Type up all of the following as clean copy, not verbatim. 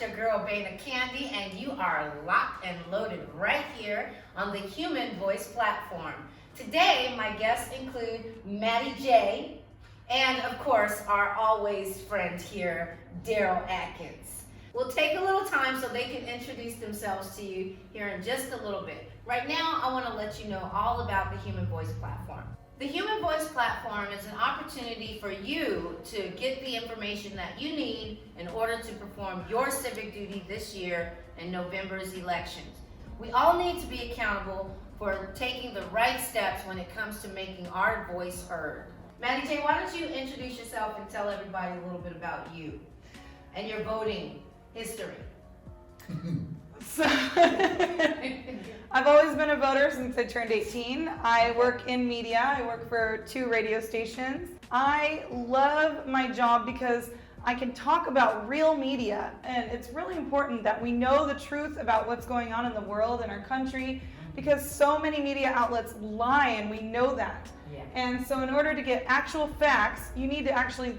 your girl, Bana Candy, and you are locked and loaded right here on the Human Voice platform. Today, my guests include Maddie J, and of course, our always friend here, Daryl Atkins. We'll take a little time so they can introduce themselves to you here in just a little bit. Right now, I want to let you know all about the Human Voice platform. The Human Voice platform is an opportunity for you to get the information that you need in order to perform your civic duty this year in November's elections. We all need to be accountable for taking the right steps when it comes to making our voice heard. Maddie J, why don't you introduce yourself and tell everybody a little bit about you and your voting history. So, I've always been a voter since I turned 18. I work in media. I work for 2 radio stations. I love my job because I can talk about real media, and it's really important that we know the truth about what's going on in the world and our country, because so many media outlets lie, and we know that. Yeah. And so in order to get actual facts, you need to actually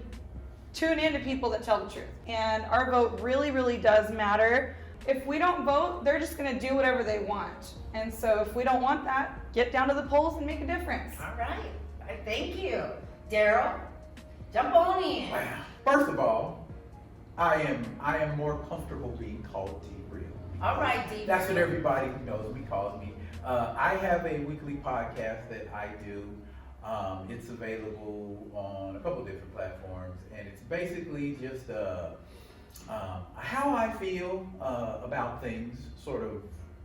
tune in to people that tell the truth. And our vote really, really does matter. If we don't vote, they're just going to do whatever they want. And so if we don't want that, get down to the polls and make a difference. All right. Thank you. Daryl, jump on in. First of all, I am more comfortable being called D-Real. All right, D. That's what everybody who knows me calls me. I have a weekly podcast that I do. It's available on a couple different platforms, and it's basically just how I feel about things, sort of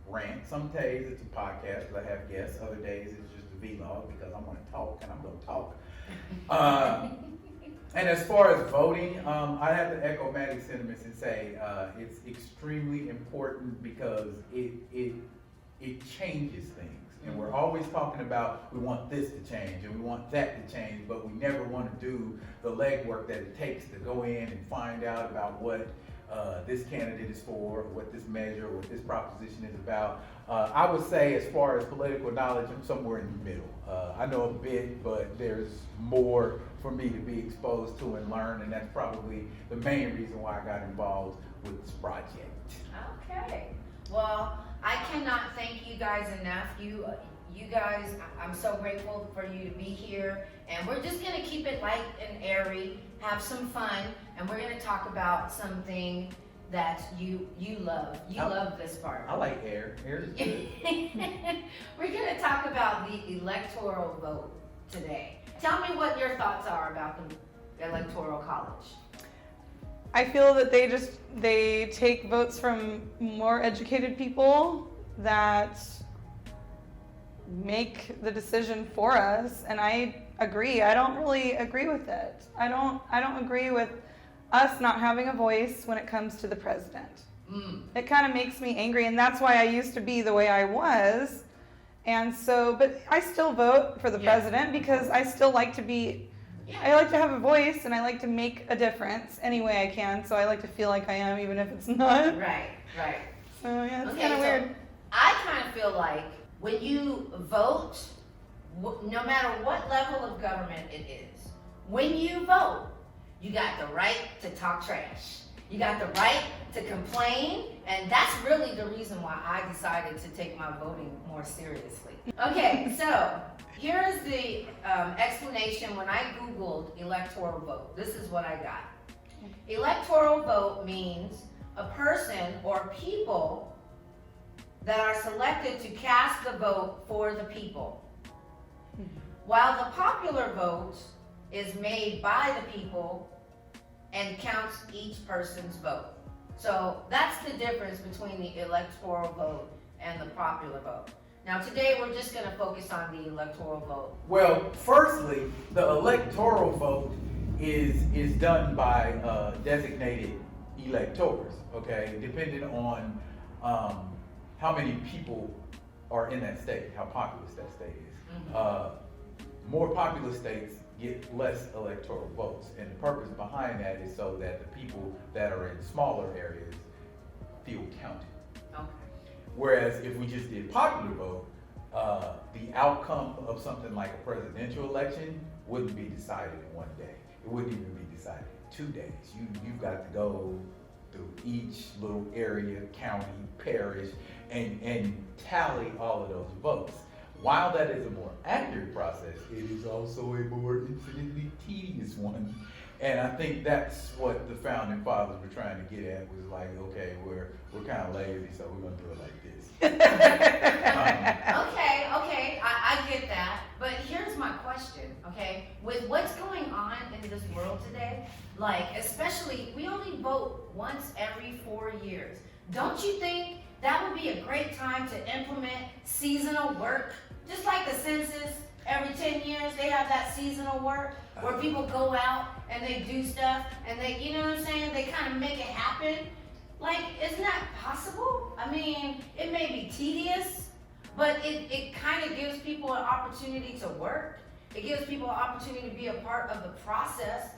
rant. Some days it's a podcast because I have guests. Other days it's just a vlog because I'm going to talk and I'm going to talk. And as far as voting, I have to echo Maddie's sentiments and say it's extremely important because it changes things. And we're always talking about we want this to change and we want that to change, but we never want to do the legwork that it takes to go in and find out about what this candidate is for, what this measure, what this proposition is about. I would say as far as political knowledge, I'm somewhere in the middle. I know a bit, but there's more for me to be exposed to and learn, and that's probably the main reason why I got involved with this project. Okay. Well, I cannot thank you guys enough. You guys, I'm so grateful for you to be here. And we're just going to keep it light and airy, have some fun, and we're going to talk about something that you love. You love this part. I like air. Air is good. We're going to talk about the electoral vote today. Tell me what your thoughts are about the electoral college. I feel that they take votes from more educated people that make the decision for us, and I agree. I don't really agree with it. I don't agree with us not having a voice when it comes to the president. It kind of makes me angry, and that's why I used to be the way I was. And so, but I still vote for the president because I still like to be I like to have a voice, and I like to make a difference any way I can, so I like to feel like I am, even if it's not. Right. So, yeah, it's kind of weird. I kind of feel like when you vote, no matter what level of government it is, when you vote, you got the right to talk trash. You got the right to complain, and that's really the reason why I decided to take my voting more seriously. Okay, so here is the explanation when I Googled electoral vote. This is what I got. Electoral vote means a person or people that are selected to cast the vote for the people. While the popular vote is made by the people and counts each person's vote. So that's the difference between the electoral vote and the popular vote. Now today we're just going to focus on the electoral vote. Well, firstly, the electoral vote is done by designated electors, okay, depending on how many people are in that state, how populous that state is. More populous states get less electoral votes, and the purpose behind that is so that the people that are in smaller areas feel counted. Okay. Whereas if we just did popular vote, the outcome of something like a presidential election wouldn't be decided in one day. It wouldn't even be decided in 2 days. You've got to go through each little area, county, parish, and tally all of those votes. While that is a more accurate process, it is also a more infinitely tedious one. And I think that's what the founding fathers were trying to get at, was like, okay, we're kind of lazy, so we're gonna do it like this. Okay, I get that. But here's my question, okay? With what's going on in this world today, like, especially, we only vote once every 4 years. Don't you think that would be a great time to implement seasonal work? Just like the census, every 10 years, they have that seasonal work where people go out and they do stuff and they, you know what I'm saying? They kind of make it happen. Like, isn't that possible? I mean, it may be tedious, but it kind of gives people an opportunity to work. It gives people an opportunity to be a part of the process.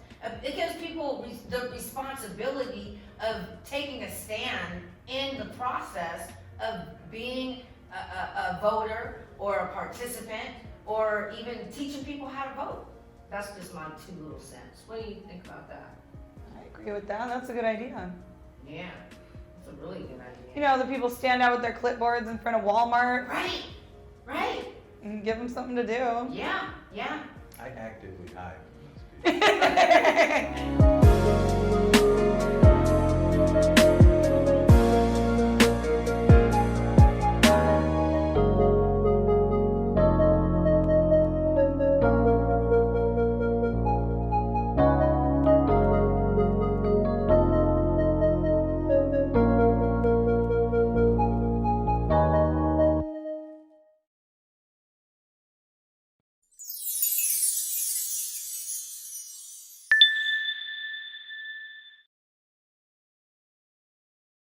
It gives people the responsibility of taking a stand in the process of being a voter or a participant, or even teaching people how to vote. That's just my 2 little cents. What do you think about that? I agree with that. That's a good idea. Yeah, it's a really good idea. You know, the people stand out with their clipboards in front of Walmart Right. and give them something to do. Yeah. I actively hide from those people.